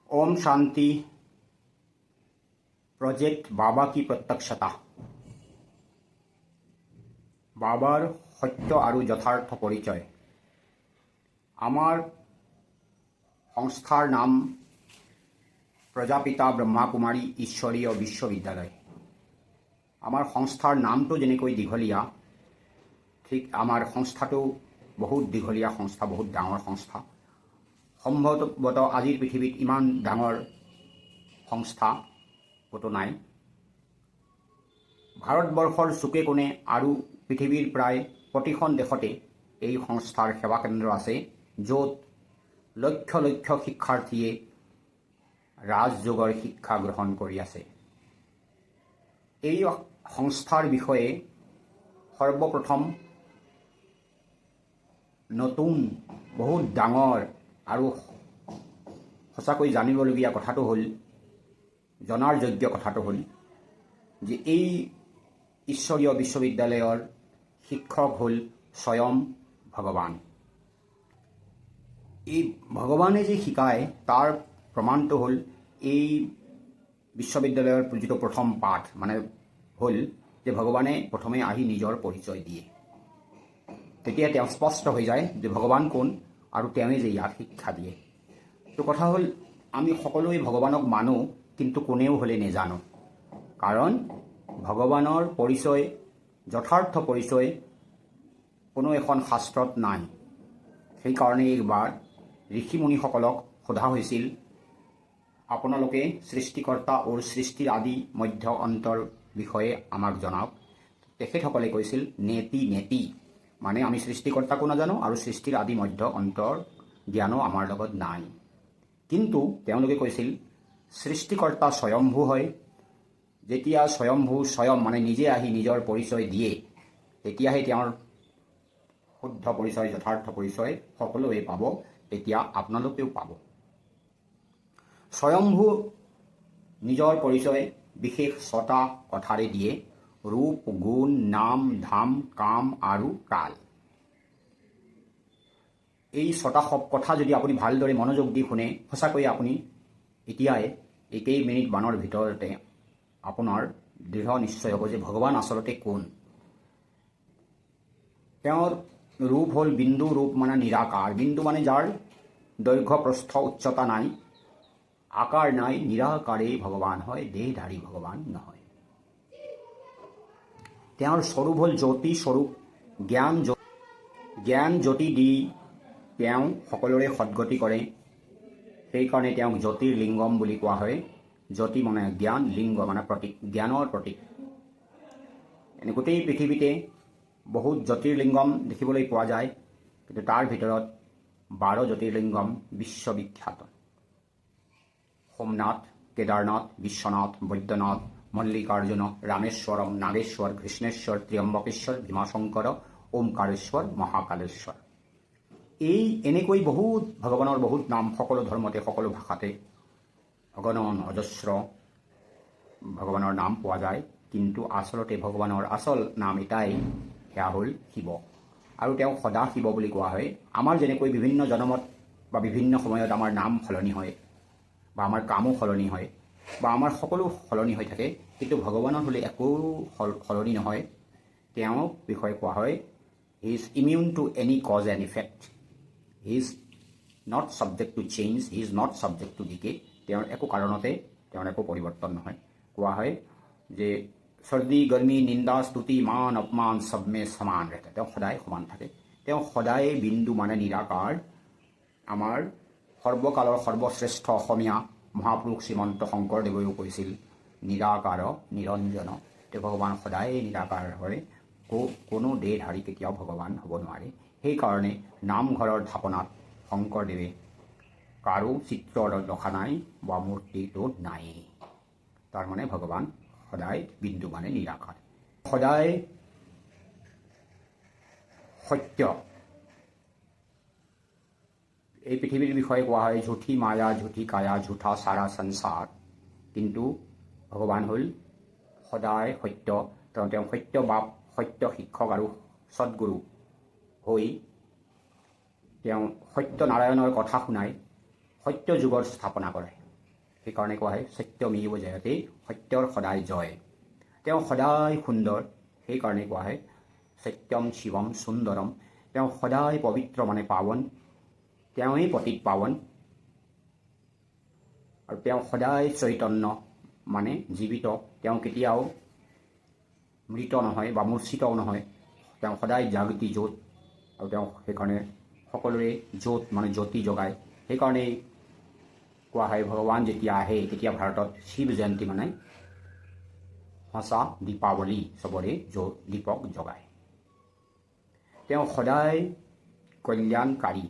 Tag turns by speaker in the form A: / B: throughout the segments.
A: Om Shanti. Project बाबा की प्रत्यक्षता। बाबार सत्य और यथार्थ परिचय। आमार संस्थार नाम प्रजापिता ब्रह्माकुमारी ईश्वरीय विश्वविद्यालय। आमार संस्थार नाम तो जेनेक दीघलिया, ठीक आमार संस्थाटो बहुत दीघलिया संस्था, बहुत डाঙर संस्था। सम्भवतः आजिर पृथ्वीत इमान डाঙर संस्था कतो नाई। भारतवर्षर चुके कोणे और पृथ्वीर प्राय प्रतिखन देशते এই সংস্থাৰ সেৱা কেন্দ্ৰ আছে, য'ত লক্ষ লক্ষ শিক্ষাৰ্থীয়ে ৰাজযোগৰ শিক্ষা গ্ৰহণ কৰি আছে। এই সংস্থাৰ বিষয়ে সৰ্বপ্ৰথম নতুন বহুত ডাঙৰ আৰু সঁচাকৈ জানিবলগীয়া কথাটো হ'ল, জনাৰ যোগ্য কথাটো হ'ল যে এই ঈশ্বৰীয় বিশ্ববিদ্যালয়ৰ শিক্ষক হ'ল স্বয়ং ভগৱান। এই ভগৱানে যে শিকায় তাৰ প্ৰমাণটো হ'ল এই বিশ্ববিদ্যালয়ৰ যিটো প্ৰথম পাঠ, মানে হ'ল যে ভগৱানে প্ৰথমে আহি নিজৰ পৰিচয় দিয়ে। তেতিয়া তেওঁ স্পষ্ট হৈ যায় যে ভগৱান কোন আৰু তেওঁৱে যে ইয়াত শিক্ষা দিয়ে। তো কথা হ'ল, আমি সকলোৱে ভগৱানক মানো, কিন্তু কোনেও হ'লে নেজানো। কাৰণ ভগৱানৰ পৰিচয়, যথাৰ্থ পৰিচয় কোনো এখন শাস্ত্ৰত নাই। সেইকাৰণে এইবাৰ ঋষিমুনিসকলক সোধা হৈছিল, আপোনালোকে সৃষ্টিকৰ্তা আৰু সৃষ্টিৰ আদি মধ্য অন্তৰ বিষয়ে আমাক জনাওক। তেখেতসকলে কৈছিল নেতি নেতি, মানে আমি সৃষ্টিকৰ্তাকো নাজানো আৰু সৃষ্টিৰ আদি মধ্য অন্তৰ জ্ঞানো আমাৰ লগত নাই। কিন্তু তেওঁলোকে কৈছিল সৃষ্টিকৰ্তা স্বয়ম্ভু হয়। যেতিয়া স্বয়ম্ভু স্বয়ং মানে নিজে আহি নিজৰ পৰিচয় দিয়ে, তেতিয়াহে তেওঁৰ শুদ্ধ পৰিচয়, যথাৰ্থ পৰিচয় সকলোৱে পাব। তেতিয়া আপোনালোকেও পাব। স্বয়ম্ভু নিজৰ পৰিচয় বিশেষ 6টা কথাৰে দিয়ে: ৰূপ, গুণ, নাম, ধাম, কাম আৰু কাল। এই 6টা কথা যদি আপুনি ভালদৰে মনোযোগ দি শুনে, সঁচাকৈয়ে আপুনি এতিয়াই একেই মিনিট বানৰ ভিতৰতে আপোনাৰ দৃঢ় নিশ্চয় হ'ব যে ভগৱান আচলতে কোন। তেওঁৰ ৰূপ হ'ল বিন্দু ৰূপ, মানে নিৰাকাৰ। বিন্দু মানে যাৰ দৈৰ্ঘ্য প্ৰস্থ উচ্চতা নাই, আকাৰ নাই, নিৰাকাৰেই ভগৱান হয়, দেহধাৰী ভগৱান নহয়। তেওঁৰ স্বৰূপ হ'ল জ্যোতি স্বৰূপ, জ্ঞান জ্যোতি দি তেওঁ সকলোৰে সদ্গতি কৰে। সেইকাৰণে তেওঁক জ্যোতিৰ্লিংগম বুলি কোৱা হয়। জ্যোতি মানে জ্ঞান, লিংগ মানে প্ৰতীক, জ্ঞানৰ প্ৰতীক। এনে গোটেই পৃথিৱীতে বহুত জ্যোতিৰ্লিংগম দেখিবলৈ পোৱা যায়, কিন্তু তাৰ ভিতৰত 12 জ্যোতিৰ্লিংগম বিশ্ববিখ্যাত: সোমনাথ, কেদাৰনাথ, বিশ্বনাথ, বৈদ্যনাথ, মল্লিকাৰ্জুন, ৰামেশ্বৰম, নাগেশ্বৰ, কৃষ্ণেশ্বৰ, ত্ৰ্যম্বকেশ্বৰ, ভীমাশংকৰ, ওমকাৰেশ্বৰ, মহাকালেশ্বৰ। এই এনেকৈ বহুত ভগৱানৰ বহুত নাম সকলো ধৰ্মতে, সকলো ভাষাতে অগণন অজস্ৰ ভগৱানৰ নাম পোৱা যায়। কিন্তু আচলতে ভগৱানৰ আচল নাম এটাই, সেয়া হ'ল শিৱ। আৰু তেওঁক সদা শিৱ বুলি কোৱা হয়। আমাৰ যেনেকৈ বিভিন্ন জন্মত বা বিভিন্ন সময়ত আমাৰ নাম সলনি হয়, বা আমাৰ কামো সলনি হয়, বা আমাৰ সকলো সলনি হৈ থাকে, কিন্তু ভগৱানৰ হ'লে একো সলনি নহয়। তেওঁক বিষয়ে কোৱা হয় he is immune to any cause and effect. He is not subject to change, he is not subject to decay. তেওঁৰ একো কাৰণতে তেওঁৰ একো পৰিৱৰ্তন নহয়। কোৱা হয় যে চৰ্দি, গৰমি, নিন্দা, স্তুতি, মান, অপমান চবমে সমান থাকে। তেওঁ সদায় সমান থাকে। তেওঁ সদায় বিন্দু মানে নিৰাকাৰ। আমাৰ সৰ্বকালৰ সৰ্বশ্ৰেষ্ঠ অসমীয়া মহাপুৰুষ শ্ৰীমন্ত শংকৰদেৱেও কৈছিল নিৰাকাৰ নিৰঞ্জন। তেওঁ ভগৱান সদায় নিৰাকাৰ হয়। কোনো দেহধাৰী কেতিয়াও ভগৱান হ'ব নোৱাৰে। সেইকাৰণে নামঘৰৰ থাপনাত শংকৰদেৱে কাৰো চিত্ৰ ৰখা নাই বা মূৰ্তিটো নাই। তাৰমানে ভগৱান সদায় বিন্দু মানে নিৰাকাৰ, সদায় সত্য। এই পৃথিৱীৰ বিষয়ে কোৱা হয় ঝুঠি মায়া, ঝুঠি কায়া, ঝুঠা সাৰা সংসাৰ। কিন্তু ভগৱান হ'ল সদায় সত্য। তেওঁ সত্য বাপ, সত্য শিক্ষক আৰু সদ্গুৰু হৈ তেওঁ সত্য নাৰায়ণৰ কথা শুনাই সত্য যুগৰ স্থাপনা কৰে। সেইকাৰণে কোৱা হয় সত্যমেৱ জয়তে, সত্যৰ সদায় জয়। তেওঁ সদায় সুন্দৰ, সেইকাৰণে কোৱা হয় সত্যম শিৱম সুন্দৰম। তেওঁ সদায় পবিত্ৰ মানে পাৱন, তেওঁৱেই পতিত পাৱন, আৰু তেওঁ সদায় চৈতন্য মানে জীৱিত, তেওঁ কেতিয়াও মৃত নহয় বা মূৰ্ছিতও নহয়, তেওঁ সদায় জাগৃতি জ্যোত, আৰু তেওঁ সেইকাৰণে সকলোৰে জ্যোত মানে জ্যোতি জগায়। সেইকাৰণেই কোৱা হয় ভগৱান যেতিয়া আহে তেতিয়া ভাৰতত শিৱ জয়ন্তী মানে সঁচা দীপাৱলী, চবৰে দীপক জগায়। তেওঁ সদায় কল্যাণকাৰী।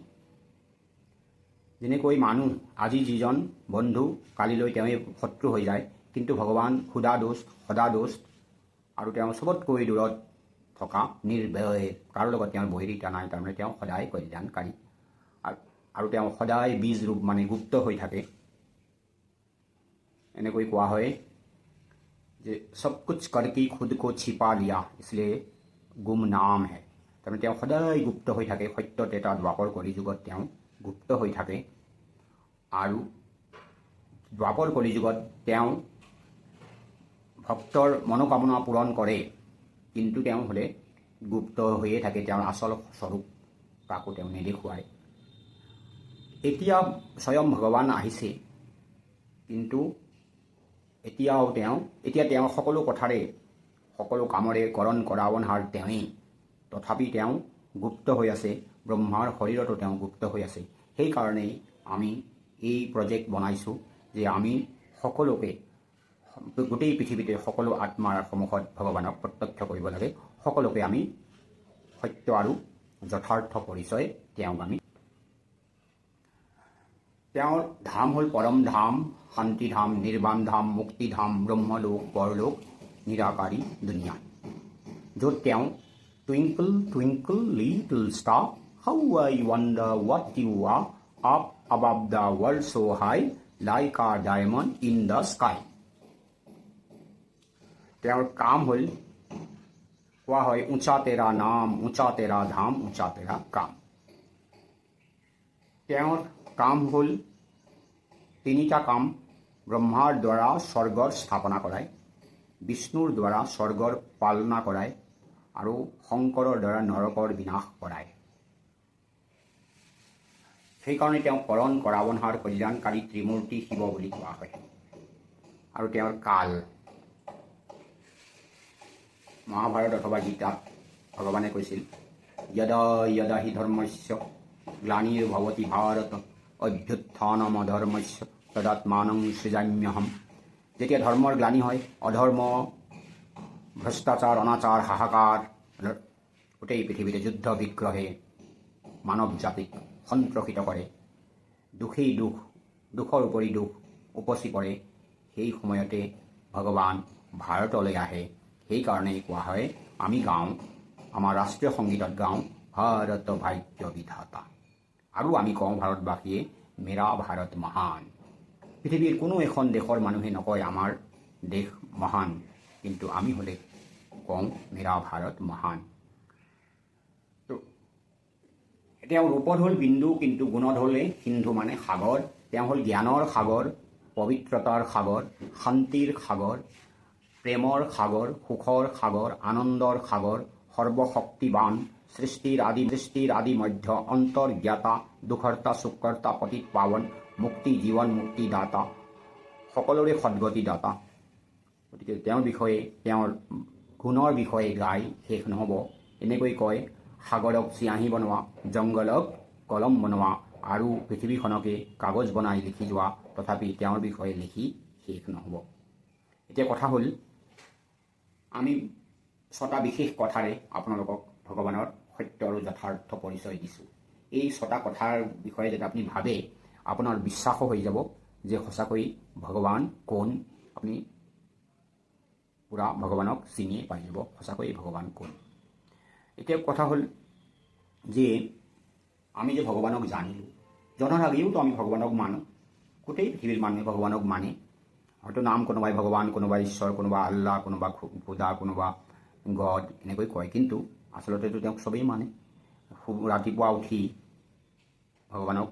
A: যেনেকৈ মানুহ আজি যিজন বন্ধু কালিলৈ তেওঁৱে শত্ৰু হৈ যায়, কিন্তু ভগৱান সুদা দোষ সদা দোষ, আৰু তেওঁ চবতকৈ দূৰত থকা নিৰ্ভয়, কাৰো লগত তেওঁৰ বৈৰিতা নাই, তাৰমানে তেওঁ সদায় কল্যাণকাৰী। আৰু তেওঁ সদায় বীজ ৰূপ মানে গুপ্ত হৈ থাকে। এনেকৈ কোৱা হয় যে সব কুছ কৰকে খুদ কো ছিপা লিয়া, ইছলিয়ে গুম নাম হে। তাৰমানে তেওঁ সদায় গুপ্ত হৈ থাকে, সত্য ত্ৰেতা দ্বাপৰ কলিযুগত তেওঁ গুপ্ত হৈ থাকে। আৰু দ্বাপৰ কলিযুগত তেওঁ ভক্তৰ মনোকামনা পূৰণ কৰে, কিন্তু তেওঁ হ'লে গুপ্ত হৈয়ে থাকে, তেওঁৰ আচল স্বৰূপ কাকো তেওঁ নেদেখুৱায়। এতিয়া স্বয়ং ভগৱান আহিছে, কিন্তু এতিয়া তেওঁ সকলো কথাৰে সকলো কামৰে কৰণ কৰাৱনহাৰ তেওঁৱেই, তথাপি তেওঁ গুপ্ত হৈ আছে, ব্ৰহ্মাৰ শৰীৰতো তেওঁ গুপ্ত হৈ আছে। সেইকাৰণেই আমি এই প্ৰজেক্ট বনাইছোঁ যে আমি সকলোকে, গোটেই পৃথিৱীতে সকলো আত্মাৰ সন্মুখত ভগৱানক প্ৰত্যক্ষ কৰিব লাগে। সকলোকে আমি সত্য আৰু যথাৰ্থ পৰিচয় তেওঁক আমি। তেওঁৰ ধাম হ'ল পৰম ধাম, শান্তিধাম, নিৰ্বাণ ধাম, মুক্তিধাম, ব্ৰহ্মলোক, পৰলোক, নিৰাকাৰী দুনিয়া, য'ত তেওঁ twinkle twinkle little star, how I wonder what you are, up above the world so high, like a diamond in the sky। তেওঁৰ কাম হ'ল, কোৱা হয় উঁচা তেৰা নাম, উঁচা তেৰা ধাম, উঁচা তেৰা কাম। তেওঁৰ কাম হ'ল তিনিটা কাম। ব্ৰহ্মাৰ দ্বাৰা স্বৰ্গৰ স্থাপনা কৰায়, বিষ্ণুৰ দ্বাৰা স্বৰ্গৰ পালনা কৰায়, আৰু শংকৰৰ দ্বাৰা নৰকৰ বিনাশ কৰায়। সেইকাৰণে তেওঁক কৰণ কৰাৱনহাৰ কল্যাণকাৰী ত্ৰিমূৰ্তি শিৱ বুলি কোৱা হয়। আৰু তেওঁৰ কাল, মহাভাৰত অথবা গীতাত ভগৱানে কৈছিল যদা যদা হি ধৰ্মস্য গ্লানিৰ্ভৱতি ভাৰত অভ্যুত্থানম অধৰ্মস্য তদাত্মানং সৃজাম্যহম। যেতিয়া ধৰ্মৰ গ্লানি হয়, অধৰ্ম, ভ্ৰষ্টাচাৰ, অনাচাৰ, হাহাকাৰ, গোটেই পৃথিৱীতে যুদ্ধ বিগ্ৰহে মানৱ জাতিক সন্ত্ৰসিত কৰে, দুখেই দুখ, দুখৰ উপৰি দুখ উপচি পৰে, সেই সময়তে ভগৱান ভাৰতলৈ আহে। সেইকাৰণেই কোৱা হয়, আমি গাওঁ, আমাৰ ৰাষ্ট্ৰীয় সংগীতত গাওঁ ভাৰত ভাগ্য বিধাতা, আৰু আমি কওঁ ভাৰতবাসীয়ে মেৰা ভাৰত মহান। পৃথিৱীৰ কোনো এখন দেশৰ মানুহে নকয় আমাৰ দেশ মহান, কিন্তু আমি হ'লে কওঁ মেৰা ভাৰত মহান। তেওঁ ৰূপত হ'ল বিন্দু, কিন্তু গুণত হ'লে সিন্ধু মানে সাগৰ। তেওঁ হ'ল জ্ঞানৰ সাগৰ, পবিত্ৰতাৰ সাগৰ, শান্তিৰ সাগৰ, প্ৰেমৰ সাগৰ, সুখৰ সাগৰ, আনন্দৰ সাগৰ, সৰ্বশক্তিবান, সৃষ্টিৰ আদি মধ্য, অন্তৰ্জ্ঞাতা, দুখৰ্তা, সুখকৰ্তা, পতিত পাৱন, মুক্তি জীৱন মুক্তিদাতা, সকলোৰে সদ্গতিদাতা। গতিকে তেওঁৰ বিষয়ে, তেওঁৰ গুণৰ বিষয়ে গাই শেষ নহ'ব। এনেকৈ কয়, সাগৰক চিয়াঁহী বনোৱা, জংঘলক কলম বনোৱা, আৰু পৃথিৱীখনকে কাগজ বনাই লিখি যোৱা, তথাপি তেওঁৰ বিষয়ে লিখি শেষ নহ'ব। এতিয়া কথা হ'ল, আমি 6টা বিশেষ কথাৰে আপোনালোকক ভগৱানৰ সত্য আৰু যথাৰ্থ পৰিচয় দিছোঁ। এই 6টা কথাৰ বিষয়ে যদি আপুনি ভাবে, আপোনাৰ বিশ্বাসো হৈ যাব যে সঁচাকৈ ভগৱান কোন, আপুনি পূৰা ভগৱানক চিনিয়ে পাই যাব, সঁচাকৈ ভগৱান কোন। এতিয়া কথা হ'ল যে আমি যে ভগৱানক জানিলোঁ, জনাৰ আগেওতো আমি ভগৱানক মানো, গোটেই পৃথিৱীৰ মানুহে ভগৱানক মানে। হয়তো নাম কোনোবাই ভগৱান, কোনোবাই ঈশ্বৰ, কোনোবা আল্লাহ, কোনোবা খুদা, কোনোবা গড এনেকৈ কয়, কিন্তু আচলতেতো তেওঁক চবেই মানে। ৰাতিপুৱা উঠি ভগৱানক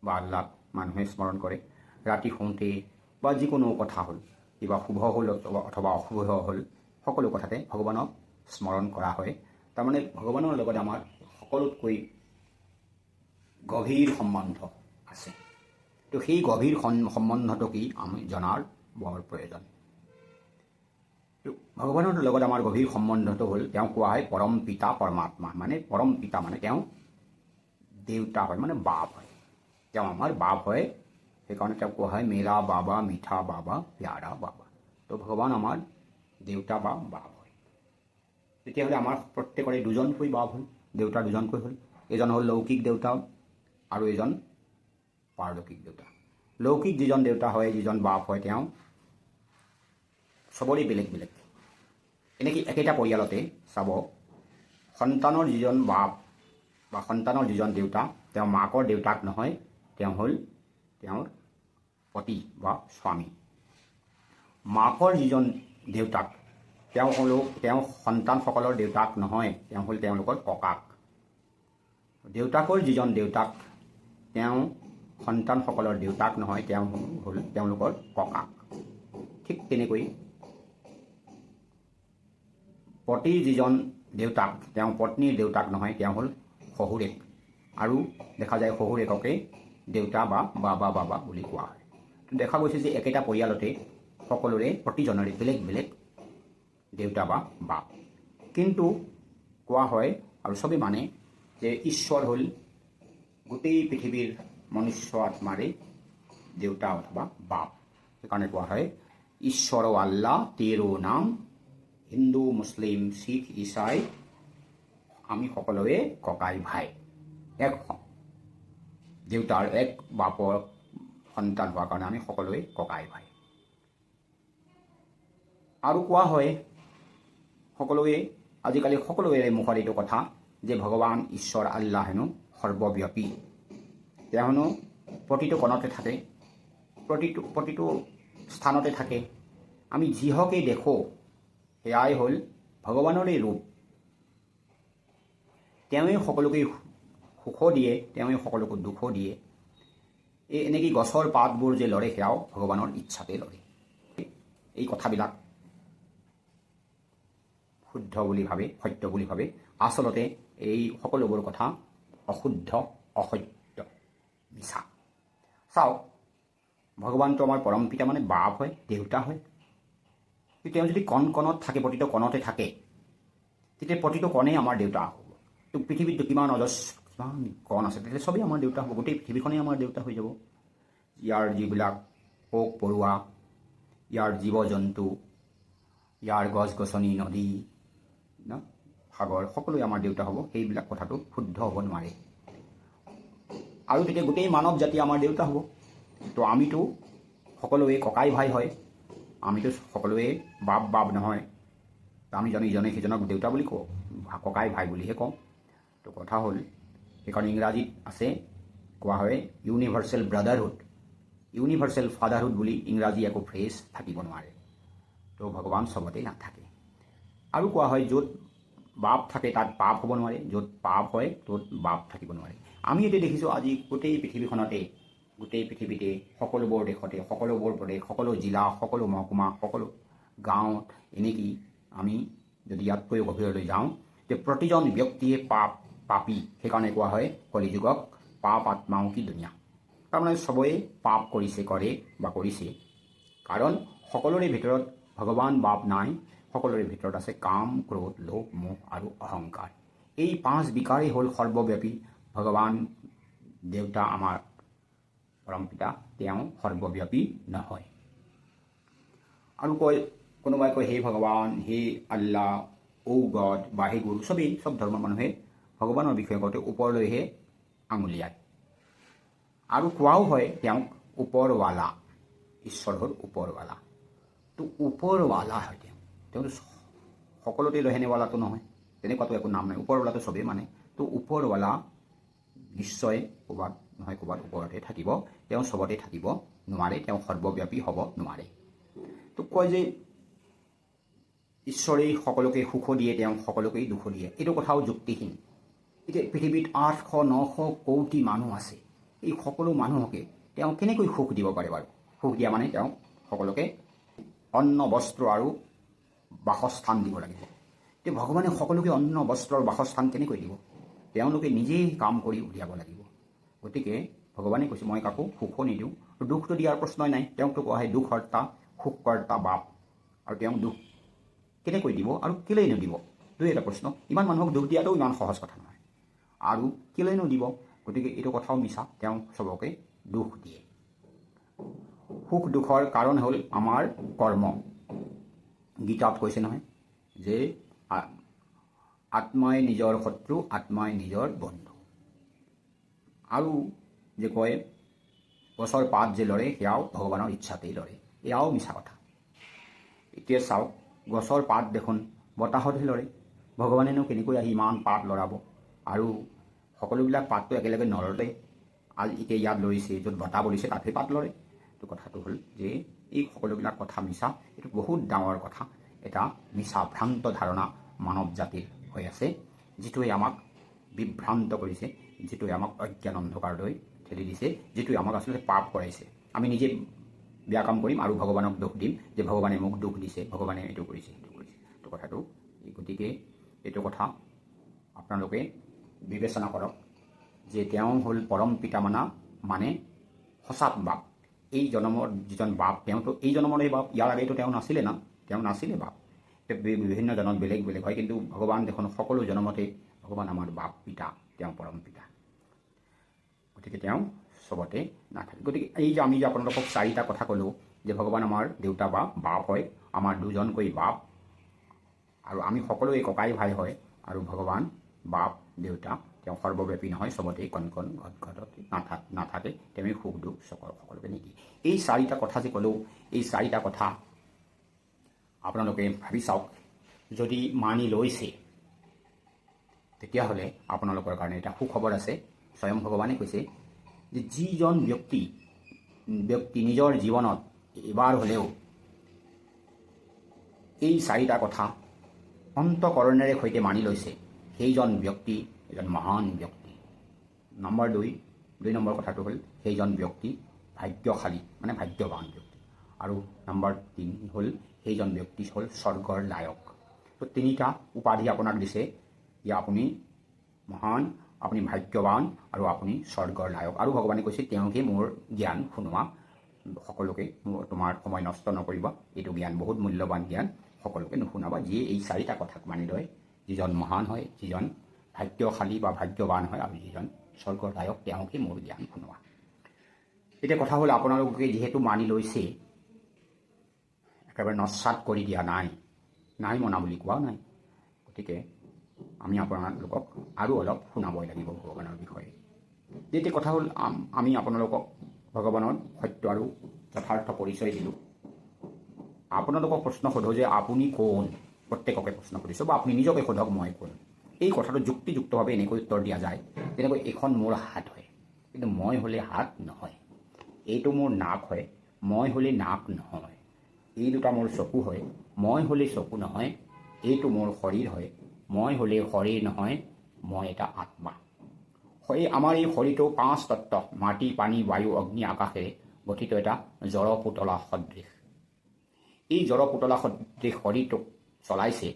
A: বা আল্লাহক মানুহে স্মৰণ কৰে, ৰাতি শুওঁতে বা যিকোনো কথা হ'ল, কিবা শুভ হ'ল অথবা অশুভ হ'ল, সকলো কথাতে ভগৱানক স্মৰণ কৰা হয়। তাৰমানে ভগৱানৰ লগত আমাৰ সকলোতকৈ গভীৰ সম্বন্ধ আছে। তো সেই গভীৰ সম্বন্ধটো কি আমি জনাৰ বৰ প্ৰয়োজন। ভগৱানৰ লগত আমাৰ গভীৰ সম্বন্ধটো হ'ল, তেওঁ কোৱা হয় পৰম পিতা পৰমাত্মা, মানে পৰম পিতা মানে তেওঁ দেউতা হয়, মানে বাপ হয়, তেওঁ আমাৰ বাপ হয়। সেইকাৰণে তেওঁক কোৱা হয় মেৰা বাবা মিঠা বাবা প্যাৰা বাবা। তো ভগৱান আমাৰ দেউতা বা বাপ হয়। তেতিয়াহ'লে আমাৰ প্ৰত্যেকৰে দুজনকৈ বাপ হ'ল, দেউতা দুজনকৈ হ'ল। এজন হ'ল লৌকিক দেউতা আৰু এজন পাৰলৌকিক দেউতা। লৌকিক যিজন দেউতা হয়, যিজন বাপ হয়, তেওঁ চবৰে বেলেগ বেলেগ। এনেকৈ একেটা পৰিয়ালতে চাব, সন্তানৰ যিজন বাপ বা সন্তানৰ যিজন দেউতা, তেওঁ মাকৰ দেউতাক নহয়, তেওঁ হ'ল তেওঁৰ পতি বা স্বামী। মাকৰ যিজন দেউতাক, তেওঁ সন্তানসকলৰ দেউতাক নহয়, তেওঁ হ'ল তেওঁলোকৰ ককাক। দেউতাকৰ যিজন দেউতাক, তেওঁ সন্তানসকলৰ দেউতাক নহয়, তেওঁ হ'ল তেওঁলোকৰ ককাক। ঠিক তেনেকৈ পতিৰ যিজন দেউতাক, তেওঁ পত্নীৰ দেউতাক নহয়, তেওঁ হ'ল শহুৰেক। আৰু দেখা যায় শহুৰেককে দেউতা বা বাবা বাবা বুলি কোৱা হয়। দেখা গৈছে যে একেটা পৰিয়ালতে সকলোৰে প্ৰতিজনৰে বেলেগ বেলেগ দেউতা বা বাপ। কিন্তু কোৱা হয় আৰু চবেই মানে যে ঈশ্বৰ হ'ল গোটেই পৃথিৱীৰ মনুষ্য আত্মাৰে দেউতা অথবা বাপ। সেইকাৰণে কোৱা হয় ঈশ্বৰ আল্লাহ তেৰো নাম, হিন্দু মুছলিম শিখ ইছাই আমি সকলোৱে ককাই ভাই, এক দেউতাৰ এক বাপৰ সন্তান হোৱাৰ কাৰণে আমি সকলোৱে ককাই ভাই। আৰু কোৱা হয় আজিকালি সকলোৰে মুখত এইটো কথা যে ভগৱান ঈশ্বৰ আল্লাহ হেনো সৰ্বব্যাপী। তেওঁ হেনো প্ৰতিটো কণতে থাকে, প্ৰতিটো স্থানতে থাকে। আমি যিহকে দেখোঁ সেয়াই হ'ল ভগৱানৰে ৰূপ। তেওঁৱে সকলোকে সুখ দিয়ে, তেওঁৱে সকলোকে দুখ দিয়ে। এনেকৈ গছৰ পাতবোৰ যে লৰে, সেয়াও ভগৱানৰ ইচ্ছাতে লৰে। এই কথাবিলাক শুদ্ধ বুলি ভাবে, সত্য বুলি ভাবে। আচলতে এই সকলোবোৰ কথা অশুদ্ধ, অসত্য, মিছা। চাওক, ভগৱানটো আমাৰ পৰম পিতা মানে বাপ হয়, দেউতা হয়। তেওঁ যদি কণ কণত থাকে, প্ৰতিটো কণতে থাকে, তেতিয়া প্ৰতিটো কণেই আমাৰ দেউতা হ'ব। তো পৃথিৱীতটো কিমান কণ আছে, তেতিয়া চবেই আমাৰ দেউতা হ'ব, গোটেই পৃথিৱীখনেই আমাৰ দেউতা হৈ যাব। ইয়াৰ যিবিলাক পোক পৰুৱা, ইয়াৰ জীৱ জন্তু, ইয়াৰ গছ গছনি, নদী, সাগৰ, সকলোৱে আমাৰ দেউতা হ'ব। সেইবিলাক কথাটো শুদ্ধ হ'ব নোৱাৰে। আৰু তেতিয়া গোটেই মানৱ জাতি আমাৰ দেউতা হ'ব। তো আমিতো সকলোৱে ককাই ভাই হয়, আমিতো সকলোৱে বাপ নহয়। আমি জানো ইজনে সিজনক দেউতা বুলি কওঁ, ককাই ভাই বুলিহে কওঁ। তো কথা হ'ল, সেইকাৰণে ইংৰাজীত আছে, কোৱা হয় ইউনিভাৰ্চেল ব্ৰাদাৰহুড, ইউনিভাৰ্চেল ফাদাৰহুড বুলি ইংৰাজী একো ফ্ৰেজ থাকিব নোৱাৰে। তো ভগৱান চবতে নাথাকে। আৰু কোৱা হয় য'ত বাপ থাকে তাত পাপ হ'ব নোৱাৰে, য'ত পাপ হয় ত'ত বাপ থাকিব নোৱাৰে। আমি এতিয়া দেখিছোঁ আজি গোটেই পৃথিৱীখনতে, গোটেই পৃথিৱীতে, সকলোবোৰ দেশতে, সকলোবোৰ প্ৰদেশ, সকলো জিলা, সকলো মহকুমা, সকলো গাঁৱত, এনেকৈ আমি যদি ইয়াতকৈও গভীৰলৈ যাওঁ, যে প্ৰতিজন ব্যক্তিয়ে পাপী। সেইকাৰণে কোৱা হয় কলিযুগক পাপ আত্মাও কি দুনিয়া। তাৰমানে চবেই পাপ কৰে বা কৰিছে। কাৰণ সকলোৰে ভিতৰত ভগৱান বাপ নাই, সকলোৰে ভিতৰত আছে কাম, ক্ৰোধ, লোভ, মোহ আৰু অহংকাৰ। এই 5 বিকাৰেই হ'ল সৰ্বব্যাপী। ভগৱান দেউতা আমাৰ পৰম পিতা, তেওঁ সৰ্বব্যাপী নহয়। আৰু কোনোবাই কয় হে ভগৱান, হে আল্লাহ, গড বা হে গুৰু। চব ধৰ্মৰ মানুহে ভগৱানৰ বিষয়ে কওঁতে ওপৰলৈহে আঙুলিয়ায়। আৰু কোৱাও হয় তেওঁক ওপৰৱালা, ঈশ্বৰ হ'ল ওপৰৱালা। তো ওপৰৱালা হয় তেওঁ সকলোতে ৰহেনেৱালাটো নহয়, তেনেকুৱাতো একো নাম নাই। ওপৰৱালাটো চবেই মানে। তো ওপৰৱালা নিশ্চয় ক'ৰবাত নহয় ক'ৰবাত ওপৰতে থাকিব, তেওঁ চবতে থাকিব নোৱাৰে, তেওঁ সৰ্বব্যাপী হ'ব নোৱাৰে। তো কয় যে ঈশ্বৰেই সকলোকে সুখ দিয়ে, তেওঁ সকলোকেই দুখ দিয়ে। এইটো কথাও যুক্তিহীন। এতিয়া পৃথিৱীত 800-900 কোটি মানুহ আছে। এই সকলো মানুহকে তেওঁ কেনেকৈ সুখ দিব পাৰে বাৰু? সুখ দিয়া মানে তেওঁ সকলোকে অন্ন বস্ত্ৰ আৰু বাসস্থান দিব লাগিব। এতিয়া ভগৱানে সকলোকে অন্ন বস্ত্ৰ আৰু বাসস্থান কেনেকৈ দিব? তেওঁলোকে নিজেই কাম কৰি উলিয়াব লাগিব। গতিকে ভগৱানে কৈছে মই কাকো সুখো নিদিওঁ, দুখটো দিয়াৰ প্ৰশ্নই নাই। তেওঁকতো কোৱা হয় দুখহৰ্তা সুখকৰ্তা বাপ, আৰু তেওঁ দুখ কেনেকৈ দিব আৰু কেলেই নিদিব? দুই এটা প্ৰশ্ন। ইমান মানুহক দুখ দিয়াটো ইমান সহজ কথা নহয়, আৰু কেলেনো দিব? গতিকে এইটো কথাও মিছা, তেওঁ চবকে দুখ দিয়ে। সুখ দুখৰ কাৰণ হ'ল আমাৰ কৰ্ম। গীতাত কৈছে নহয় যে আত্মাই নিজৰ শত্ৰু, আত্মাই নিজৰ বন্ধু। আৰু যে কয় গছৰ পাত যে লৰে সেয়াও ভগৱানৰ ইচ্ছাতেই লৰে, এয়াও মিছা কথা। এতিয়া চাওক, গছৰ পাত দেখোন বতাহতহে লৰে, ভগৱানেনো কেনেকৈ আহি ইমান পাত লৰাব? আৰু সকলোবিলাক পাতটো একেলগে নলৰে। এতিয়া ইয়াত লৰিছে, য'ত বতাহ বলিছে তাতহে পাত লৰে। তো কথাটো হ'ল যে এই সকলোবিলাক কথা মিছা। এইটো বহুত ডাঙৰ কথা, এটা মিছা ভ্ৰান্ত ধাৰণা মানৱ জাতিৰ হৈ আছে, যিটোৱে আমাক বিভ্ৰান্ত কৰিছে, যিটোৱে আমাক অজ্ঞান অন্ধকাৰলৈ ঠেলি দিছে, যিটোৱে আমাক আচলতে পাপ কৰাইছে। আমি নিজে বেয়া কাম কৰিম আৰু ভগৱানক দোষ দিম যে ভগৱানে মোক দুখ দিছে, ভগৱানে এইটো কৰিছে সেইটো কৰিছে। তো কথাটো গতিকে এইটো কথা আপোনালোকে বিবেচনা কৰক যে তেওঁ হ'ল পৰম পিতা মানে সঁচা বাপ। এই জন্মৰ যিজন বাপ, তেওঁতো এই জন্মৰে বাপ, ইয়াৰ আগেতো তেওঁ নাছিলে না, তেওঁ নাছিলে বাপ। বিভিন্ন জনত বেলেগ বেলেগ হয়, কিন্তু ভগৱান দেখোন সকলো জন্মতে ভগৱান আমাৰ বাপ পিতা, তেওঁ পৰম পিতা। গতিকে তেওঁ চবতে নাথাকে। গতিকে এই যে আমি যে আপোনালোকক চাৰিটা কথা ক'লোঁ যে ভগৱান আমাৰ দেউতা বা বাপ হয়, আমাৰ দুজনকৈ বাপ, আৰু আমি সকলোৱে ককাই ভাই হয়। আৰু ভগৱান বাপ দেউতা, তেওঁ সৰ্বব্যাপী নহয়, চবতে কণ কণ ঘট ঘটতে নাথাকে, তেওঁই সুখ দুখ সকলোকে নিদিয়ে। এই চাৰিটা কথা যে ক'লোঁ, এই চাৰিটা কথা আপোনালোকে ভাবি চাওক, যদি মানি লৈছে তেতিয়াহ'লে আপোনালোকৰ কাৰণে এটা সুখবৰ আছে। স্বয়ং ভগৱানে কৈছে যে যিজন ব্যক্তি নিজৰ জীৱনত এবাৰ হ'লেও এই চাৰিটা কথা অন্তকৰণেৰে সৈতে মানি লৈছে, সেইজন ব্যক্তি এজন মহান ব্যক্তি। দুই নম্বৰ কথাটো হ'ল সেইজন ব্যক্তি ভাগ্যশালী, মানে ভাগ্যৱান ব্যক্তি। আৰু নম্বৰ 3 হ'ল সেইজন ব্যক্তি হ'ল স্বৰ্গৰ লায়ক। তো তিনিটা উপাধি আপোনাক দিছে যে আপুনি মহান, আপুনি ভাগ্যৱান, আৰু আপুনি স্বৰ্গৰ লায়ক। আৰু ভগৱানে কৈছে তেওঁকে মোৰ জ্ঞান শুনোৱা, সকলোকে তোমাৰ সময় নষ্ট নকৰিবা, এইটো জ্ঞান বহুত মূল্যৱান জ্ঞান, সকলোকে নুশুনাবা। যিয়ে এই চাৰিটা কথাক মানি লয়, যিজন মহান হয়, যিজন ভাগ্যশালী বা ভাগ্যৱান হয়, আৰু যিজন স্বৰ্গৰ লায়ক, তেওঁকে মোৰ জ্ঞান শুনোৱা। এতিয়া কথা হ'ল আপোনালোকে যিহেতু মানি লৈছে, একেবাৰে নস্বাত কৰি দিয়া নাই মনা বুলি কোৱা নাই। গতিকে আমি আপোনালোকক আৰু অলপ শুনাবই লাগিব ভগৱানৰ বিষয়ে। এতিয়া কথা হ'ল আমি আপোনালোকক ভগৱানৰ সত্য আৰু যথাৰ্থ পৰিচয় দিলোঁ। আপোনালোকক প্ৰশ্ন সোধোঁ যে আপুনি কোন? প্ৰত্যেককে প্ৰশ্ন কৰিছোঁ, বা আপুনি নিজকে সোধক মই কোন। এই কথাটো যুক্তিযুক্তভাৱে এনেকৈ উত্তৰ দিয়া যায়, যেনেকৈ এইখন মোৰ হাত হয়, কিন্তু মই হ'লে হাত নহয়। এইটো মোৰ নাক হয়, মই হ'লে নাক নহয়। এই দুটা মোৰ চকু হয়, মই হ'লে চকু নহয়। এইটো মোৰ শৰীৰ হয়, মই হ'লে শৰীৰ নহয়, মই এটা আত্মা। আমাৰ এই শৰীৰটো 5 তত্ত্ব, মাটি পানী বায়ু অগ্নি আকাশেৰে গঠিত এটা জড় পুতলা সদৃশ। এই জড় পুতলা সদৃশ শৰীৰটোক চলাইছে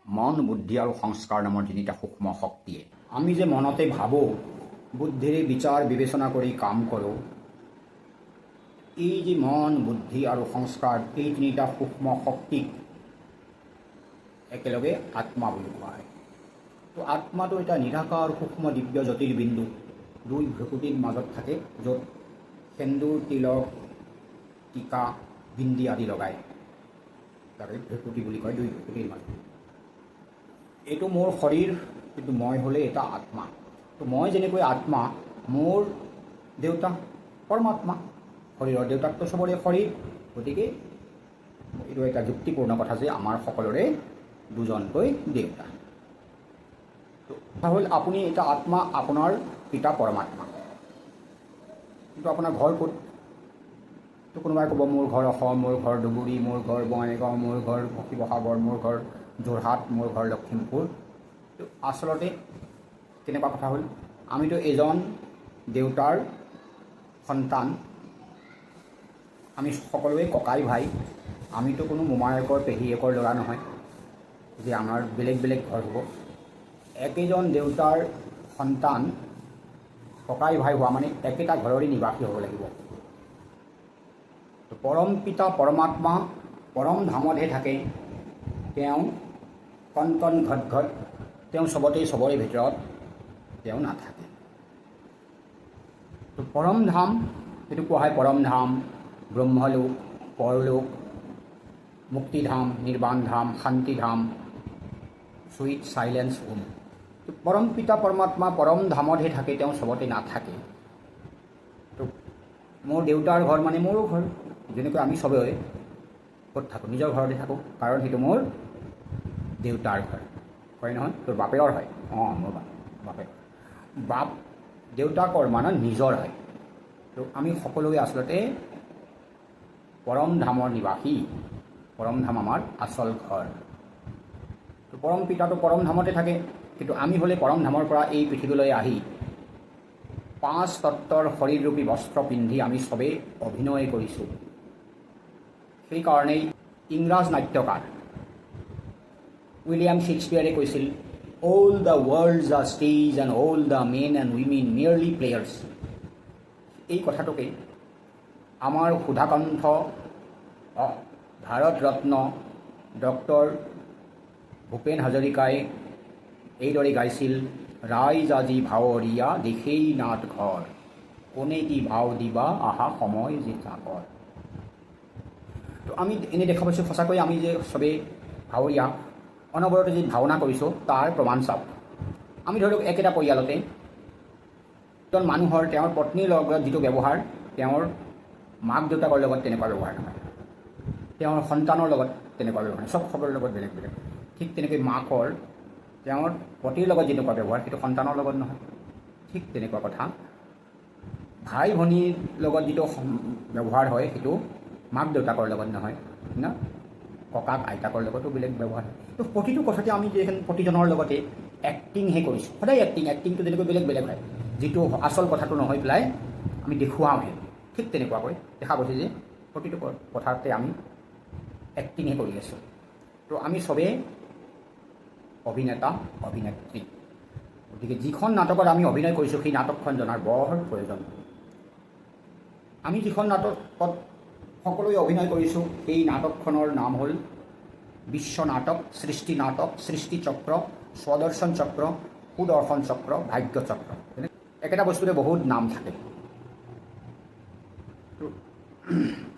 A: মন, বুদ্ধি আৰু সংস্কাৰ নামৰ তিনিটা সূক্ষ্ম শক্তিয়ে। আমি যে মনতে ভাবোঁ, বুদ্ধিৰে বিচাৰ বিবেচনা কৰি কাম কৰোঁ, এই যে মন, বুদ্ধি আৰু সংস্কাৰ, এই তিনিটা সূক্ষ্ম শক্তিক একেলগে আত্মা বুলি কোৱা হয়। তো আত্মাটো এটা নিৰাকাৰ সূক্ষ্ম দিব্য জ্যোতিৰ্বিন্দু, দুই ভ্ৰকুটিৰ মাজত থাকে, য'ত সেন্দুৰ, তিলক, টিকা, বিন্দি আদি লগায়, তাকে ভ্ৰকুটি বুলি কয়, দুই ভ্ৰকুটিৰ মাজত। এইটো মোৰ শৰীৰ, কিন্তু মই হ'লে এটা আত্মা। তো মই যেনেকৈ আত্মা, মোৰ দেউতা পৰমাত্মা, শৰীৰৰ দেউতাকটো চবৰে শৰীৰ। গতিকে এইটো এটা যুক্তিপূৰ্ণ কথা যে আমাৰ সকলোৰে দুজনকৈ দেউতা। কথা হ'ল আপুনি এটা আত্মা, আপোনাৰ পিতা পৰমাত্মা, কিন্তু আপোনাৰ ঘৰ ক'ত? তো কোনোবাই ক'ব মোৰ ঘৰ অসম, মোৰ ঘৰ ধুবুৰী, মোৰ ঘৰ বঙাইগাঁও, মোৰ ঘৰ শিৱসাগৰ, মোৰ ঘৰ যোৰহাট, মোৰ ঘৰ লখিমপুৰ। তো আচলতে কেনেকুৱা কথা হ'ল, আমিতো এজন দেউতাৰ সন্তান, আমি সকলোৱে ককাই ভাই, আমিতো কোনো মোমায়েকৰ পেহীয়েকৰ ল'ৰা নহয় যে আমাৰ বেলেগ বেলেগ ঘৰ হ'ব। একেজন দেউতাৰ সন্তান ককাই ভাই হোৱা মানে একেটা ঘৰৰে নিবাসী হ'ব লাগিব। পৰম পিতা পৰমাত্মা পৰম ধামতহে থাকে, তেওঁ কণ কণ ঘট ঘট, তেওঁ চবতেই চবৰে ভিতৰত তেওঁ নাথাকে। তো পৰম ধাম, সেইটো কোৱা হয় পৰম ধাম, ব্ৰহ্মলোক, পৰলোক, মুক্তিধাম, নিৰ্বাণ ধাম, শান্তিধাম, চুইট চাইলেন্স হোম। তো পৰম পিতা পৰমাত্মা পৰম ধামতহে থাকে, তেওঁ চবতে নাথাকে। তো মোৰ দেউতাৰ ঘৰ মানে মোৰো ঘৰ, যেনেকৈ আমি চবেই ক'ত থাকোঁ, নিজৰ ঘৰতে থাকোঁ, কাৰণ সেইটো মোৰ দেউতাৰ ঘৰ হয় নহয়। তোৰ বাপেৰৰ হয়, অঁ মোৰ বাপেৰ বাপ দেউতাকৰ মানে নিজৰ হয়। তো আমি সকলোৱে আচলতে পৰম ধামৰ নিবাসী, পৰম ধাম আমাৰ আচল ঘৰ। তো পৰম পিতাটো পৰম ধামতে থাকে, কিন্তু আমি হ'লে পৰম ধামৰ পৰা এই পৃথিৱীলৈ আহি 5 তত্ত্বৰ শৰীৰৰূপী বস্ত্ৰ পিন্ধি আমি চবেই অভিনয় কৰিছোঁ। সেইকাৰণেই ইংৰাজ নাট্যকাৰ উইলিয়াম শ্বেক্সপিয়াৰে কৈছিল, all the world's a stage and all the men and women merely players. এই কথাটোকে আমাৰ সুধাকণ্ঠ ভাৰত ৰত্ন ডক্টৰ ভূপেন হাজৰিকাই এইদৰে গাইছিল, ৰাইজ আজি ভাৱৰীয়া দেখেই নাট ঘৰ, কোনে কি ভাও দিবা আহা সময় যে চাকৰ। তো আমি এনেই দেখা পাইছোঁ সঁচাকৈ আমি যে চবেই ভাৱৰীয়া অনবৰতে যি ভাওনা কৰিছোঁ তাৰ প্ৰমাণ চাওক। আমি ধৰি লওক একেটা পৰিয়ালতে এজন মানুহৰ তেওঁৰ পত্নীৰ লগত যিটো ব্যৱহাৰ, তেওঁৰ মাক দেউতাকৰ লগত তেনেকুৱা ব্যৱহাৰ নহয়, তেওঁৰ সন্তানৰ লগত তেনেকুৱা ব্যৱহাৰ নহয়, চব খবৰৰ লগত বেলেগ বেলেগ। ঠিক তেনেকৈ মাকৰ তেওঁৰ পতিৰ লগত যেনেকুৱা ব্যৱহাৰ সেইটো সন্তানৰ লগত নহয়। ঠিক তেনেকুৱা কথা ভাই ভনীৰ লগত যিটো ব্যৱহাৰ হয় সেইটো মাক দেউতাকৰ লগত নহয় না, ককাক আইতাকৰ লগতো বেলেগ ব্যৱহাৰ হয়। তো প্ৰতিটো কথাতে আমি যে প্ৰতিজনৰ লগতে এক্টিংহে কৰিছোঁ, সদায় এক্টিংটো যেনেকৈ বেলেগ বেলেগ হয়, যিটো আচল কথাটো নহয় পেলাই আমি দেখুৱাওঁহে। ঠিক তেনেকুৱাকৈ দেখা গৈছে যে প্ৰতিটো কথাতে আমি এক্টিংহে কৰি আছোঁ। তো আমি চবেই অভিনেতা অভিনেত্ৰী, গতিকে যিখন নাটকত আমি অভিনয় কৰিছোঁ সেই নাটকখন জনাৰ বৰ প্ৰয়োজন। আমি যিখন নাটকত সকলোৱে অভিনয় কৰিছোঁ সেই নাটকখনৰ নাম হ'ল বিশ্ব নাটক, সৃষ্টি নাটক, সৃষ্টি চক্ৰ, স্বদৰ্শন চক্ৰ, সুদৰ্শন চক্ৰ, ভাগ্য চক্ৰ। একেটা বস্তুৰে বহুত নাম থাকে।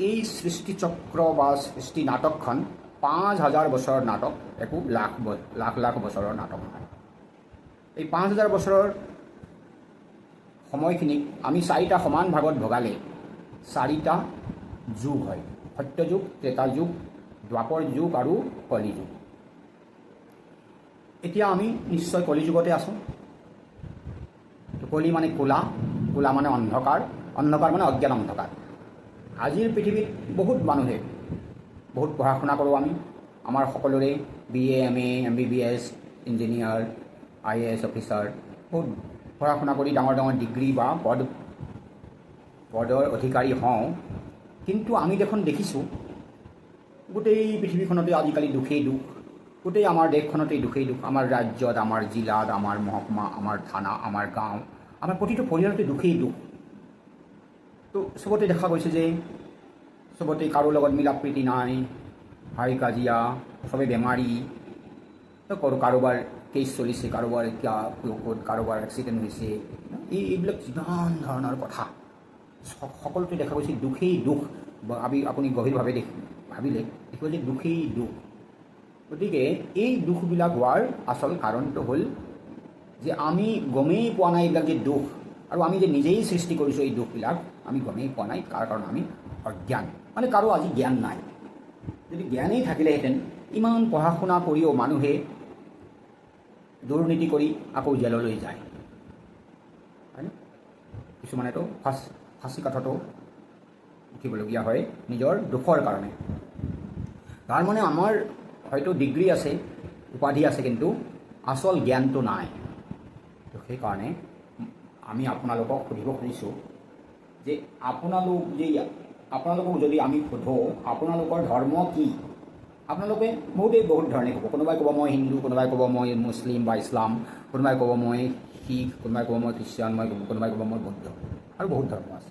A: এই সৃষ্টি চক্ৰ বা সৃষ্টি নাটকখন 5000 বছৰৰ নাটক, একো লাখ বছৰৰ নাটক নহয়। এই 5000 বছৰৰ সময়খিনিক আমি 4টা সমান ভাগত ভগালে 4টা যুগ হয়, সত্য যুগ, ত্ৰেতা যুগ, দ্বাপৰ যুগ আৰু কলি যুগ। এতিয়া আমি নিশ্চয় কলি যুগতে আছোঁ। কলি মানে ক'লা, ক'লা মানে অন্ধকাৰ, অন্ধকাৰ মানে অজ্ঞান অন্ধকাৰ। আজিৰ পৃথিৱীত বহুত মানুহে বহুত পঢ়া শুনা কৰোঁ আমি, আমাৰ সকলোৰে BA MA MBBS engineer IAS officer বহুত পঢ়া শুনা কৰি ডাঙৰ ডাঙৰ ডিগ্ৰী বা পদৰ অধিকাৰী হওঁ, কিন্তু আমি দেখোন দেখিছোঁ গোটেই পৃথিৱীখনতে আজিকালি দুখেই দুখ, গোটেই আমাৰ দেশখনতেই দুখেই দুখ, আমাৰ ৰাজ্যত, আমাৰ জিলাত, আমাৰ মহকুমা, আমাৰ থানা, আমাৰ গাঁও, আমাৰ প্ৰতিটো পৰিয়ালতে দুখেই দুখ। তো চবতে দেখা গৈছে যে চবতে কাৰো লগত মিলা প্ৰীতি নাই, হাই কাজিয়া, চবেই বেমাৰী, কাৰোবাৰ কেছ চলিছে, কাৰোবাৰ কাৰোবাৰ এক্সিডেণ্ট হৈছে, এইবিলাক যিমান ধৰণৰ কথা সকলোতে দেখা গৈছে দুখেই দুখ। আপুনি গভীৰভাৱে ভাবিলে দেখিব যে দুখেই দুখ। গতিকে এই দুখবিলাক হোৱাৰ আচল কাৰণটো হ'ল যে আমি গমেই পোৱা নাই এইবিলাক যে দুখ, আৰু আমি যে নিজেই সৃষ্টি কৰিছোঁ এই দুখবিলাক আমি গমেই পোৱা নাই, কাৰণ আমি অজ্ঞান, মানে কাৰো আজি জ্ঞান নাই। যদি জ্ঞানেই থাকিলেহেঁতেন ইমান পঢ়া শুনা কৰিও মানুহে দুৰ্নীতি কৰি আকৌ জেললৈ যায়, হয়নে? কিছুমানেতো ফাঁচি কাঠতো উঠিবলগীয়া হয় নিজৰ দুখৰ কাৰণে। তাৰ মানে আমাৰ হয়তো ডিগ্ৰী আছে, উপাধি আছে, কিন্তু আচল জ্ঞানটো নাই। তো সেইকাৰণে আমি আপোনালোকক সুধিব খুজিছোঁ যে আপোনালোক যে আপোনালোকক যদি আমি সোধোঁ আপোনালোকৰ ধৰ্ম কি, আপোনালোকে বহুত ধৰণে ক'ব। কোনোবাই ক'ব মই হিন্দু, কোনোবাই ক'ব মই মুছলিম বা ইছলাম, কোনোবাই ক'ব মই শিখ, কোনোবাই ক'ব মই খ্ৰীষ্টিয়ান, কোনোবাই ক'ব মই বৌদ্ধ, আৰু বহুত ধৰ্ম আছে।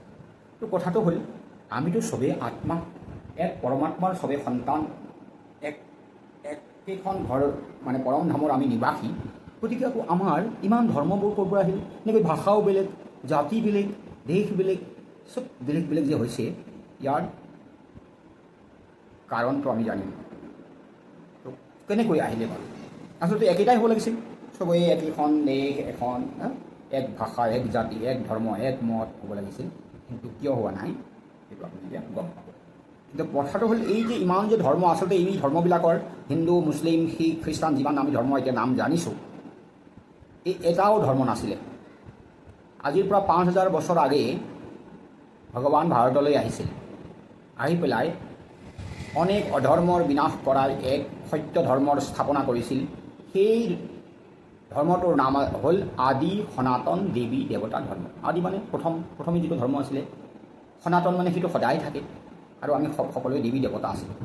A: তো কথাটো হ'ল আমিতো চবেই আত্মা, এক পৰমাত্মাৰ চবেই সন্তান, একেখন ঘৰ মানে পৰম ধামৰ আমি নিবাসী। গতিকে আকৌ আমাৰ ইমান ধৰ্মবোৰ ক'ৰ পৰা আহিল? এনেকৈ ভাষাও বেলেগ, জাতি বেলেগ, দেশ বেলেগ, চব বেলেগ বেলেগ যে হৈছে, ইয়াৰ কাৰণটো আমি জানিম। তো কেনেকৈ আহিলে বাৰু? আচলতে একেটাই হ'ব লাগিছিল, চবেই একেখন দেশ, এখন এক ভাষা, এক জাতি, এক ধৰ্ম, এক মত হ'ব লাগিছিল। কিন্তু কিয় হোৱা নাই সেইটো আপুনি এতিয়া গম পাব। কিন্তু কথাটো হ'ল এই যে ইমান যে ধৰ্ম, আচলতে এই ধৰ্মবিলাকৰ হিন্দু, মুছলিম, শিখ, খ্ৰীষ্টান যিমান আমি ধৰ্ম এতিয়া নাম জানিছোঁ, এই এটাও ধৰ্ম নাছিলে। আজিৰ পৰা 5000 বছৰ আগেয়ে ভগৱান ভাৰতলৈ আহিছিল। আহি পেলাই অনেক অধৰ্মৰ বিনাশ কৰাৰ এক সত্য ধৰ্মৰ স্থাপনা কৰিছিল। সেই ধৰ্মটোৰ নাম হ'ল আদি সনাতন দেৱী দেৱতা ধৰ্ম। আদি মানে প্ৰথমে যিটো ধৰ্ম আছিলে, সনাতন মানে সেইটো সদায় থাকে, আৰু আমি সকলোৱে দেৱী দেৱতা আছিলোঁ,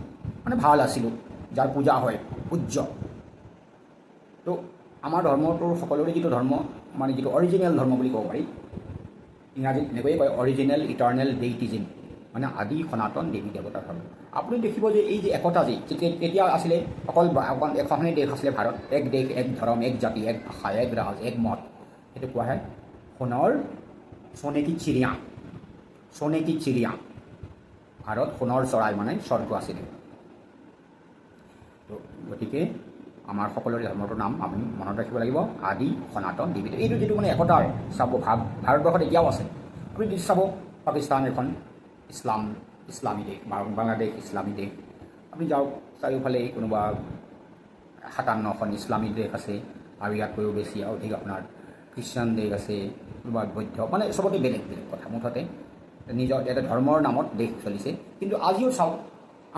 A: মানে ভাল আছিলোঁ, যাৰ পূজা হয়, পূজ্য। তো আমাৰ ধৰ্মটোৰ সকলোৰে যিটো ধৰ্ম, মানে যিটো অৰিজিনেল ধৰ্ম বুলি ক'ব পাৰি, ইংৰাজীত এনেকৈয়ে কয় অৰিজিনেল ইটাৰনেল ডেইটিজিম, মানে আদি সনাতন দেৱী দেৱতাৰ ধৰ্ম। আপুনি দেখিব যে এই যে একতা যে কেতিয়া আছিলে, অকল এখনেই দেশ আছিলে ভাৰত, এক দেশ, এক ধৰ্ম, এক জাতি, এক ভাষা, এক ৰাজ, এক মত। সেইটো কোৱা হয় সোণৰ সোণেকি চিৰিয়া। ভাৰত সোণৰ চৰাই, মানে স্বৰ্গ আছিলে। তো গতিকে আমাৰ সকলোৰে ধৰ্মটোৰ নাম আমি মনত ৰাখিব লাগিব, আদি সনাতন দেৱী। এইটো যিটো মানে একতাৰ চাব ভাৱ ভাৰতবৰ্ষত এতিয়াও আছে। আপুনি চাব পাকিস্তান এখন ইছলামী দেশ, বাংলাদেশ ইছলামী দেশ। আপুনি যাওক চাৰিওফালে কোনোবা 57খন ইছলামী দেশ আছে, আৰু ইয়াতকৈও বেছি অধিক আপোনাৰ খ্ৰীষ্টান দেশ আছে, কোনোবা বৌদ্ধ, মানে চবতে বেলেগ বেলেগ কথা। মুঠতে নিজৰ এটা ধৰ্মৰ নামত দেশ চলিছে। কিন্তু আজিও চাওক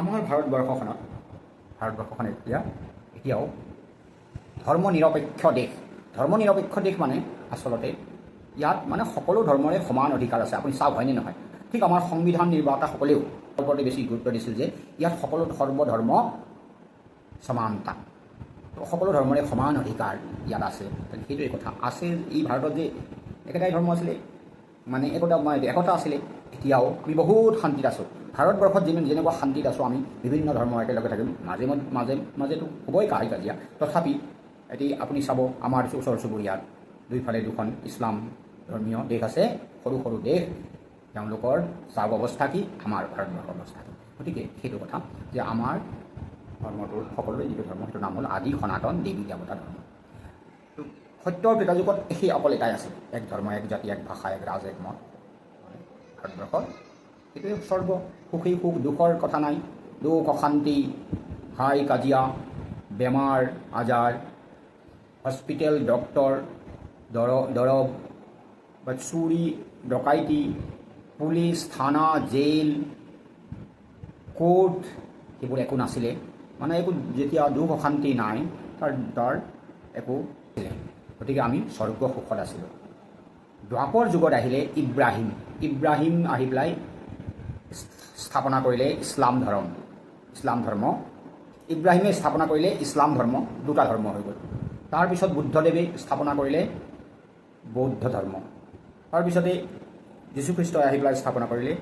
A: আমাৰ ভাৰতবৰ্ষখন এতিয়াও ধৰ্মনিৰপেক্ষ দেশ। ধৰ্মনিৰপেক্ষ দেশ মানে আচলতে ইয়াত মানে সকলো ধৰ্মৰে সমান অধিকাৰ আছে। আপুনি চাওক হয়নে নহয়? ঠিক আমাৰ সংবিধান নিৰ্মাতাসকলেও ওপৰতে বেছি গুৰুত্ব দিছিল যে ইয়াত সকলো সৰ্বধৰ্ম সমানতা, সকলো ধৰ্মৰে সমান অধিকাৰ ইয়াত আছে। সেইটোৱে কথা আছে। এই ভাৰতত যে একেটাই ধৰ্ম আছিলে, মানে একতা আছিলে, এতিয়াও আমি বহুত শান্তিত আছোঁ। ভাৰতবৰ্ষত যেনেকুৱা শান্তিত আছোঁ আমি, বিভিন্ন ধৰ্ম একেলগে থাকিম, মাজেতো হ'বই কাজিয়া। তথাপি এতিয়া আপুনি চাব আমাৰ ওচৰ চুবুৰীয়াত দুইফালে দুখন ইছলাম ধৰ্মীয় দেশ আছে, সৰু সৰু দেশ, তেওঁলোকৰ চাওক অৱস্থা কি, আমাৰ ভাৰতবৰ্ষৰ অৱস্থা কি। গতিকে সেইটো কথা যে আমাৰ ধৰ্মটোৰ সকলোৰে যিটো ধৰ্ম, সেইটো নাম হ'ল আদি সনাতন দেৱী দেৱতা ধৰ্ম। সত্যৰ ত্ৰেতাযুগত সেই অকল এটাই আছিল, এক ধৰ্ম, এক জাতি, এক ভাষা, এক ৰাজ, এক মত। ভাৰতবৰ্ষত সেইটোৱে স্বৰ্গ। সুখী সুখ, দুখৰ কথা নাই, দুখ অশান্তি, হাই কাজিয়া, বেমাৰ আজাৰ, হস্পিটেল, ডক্টৰ, দৰৱ, বা চুৰি ডকাইতি, পুলিচ, থানা, জেইল, কোৰ্ট, সেইবোৰ একো নাছিলে। মানে একো যেতিয়া দুখ অশান্তি নাই, তাৰ একো নাছিলে। গতিকে আমি স্বৰ্গ সুখত আছিলোঁ। দ্বাপৰ যুগত আহিলে ইব্ৰাহিম আহি পেলাই স্থাপনা কৰিলে ইছলাম ধৰ্ম। ইব্ৰাহিমে স্থাপনা কৰিলে ইছলাম ধৰ্ম, দুটা ধৰ্ম হৈ গ'ল। তাৰপিছত বুদ্ধদেৱে স্থাপনা কৰিলে বৌদ্ধ ধৰ্ম। তাৰপিছতে যীশুখ্ৰীষ্টই আহি পেলাই স্থাপনা কৰিলে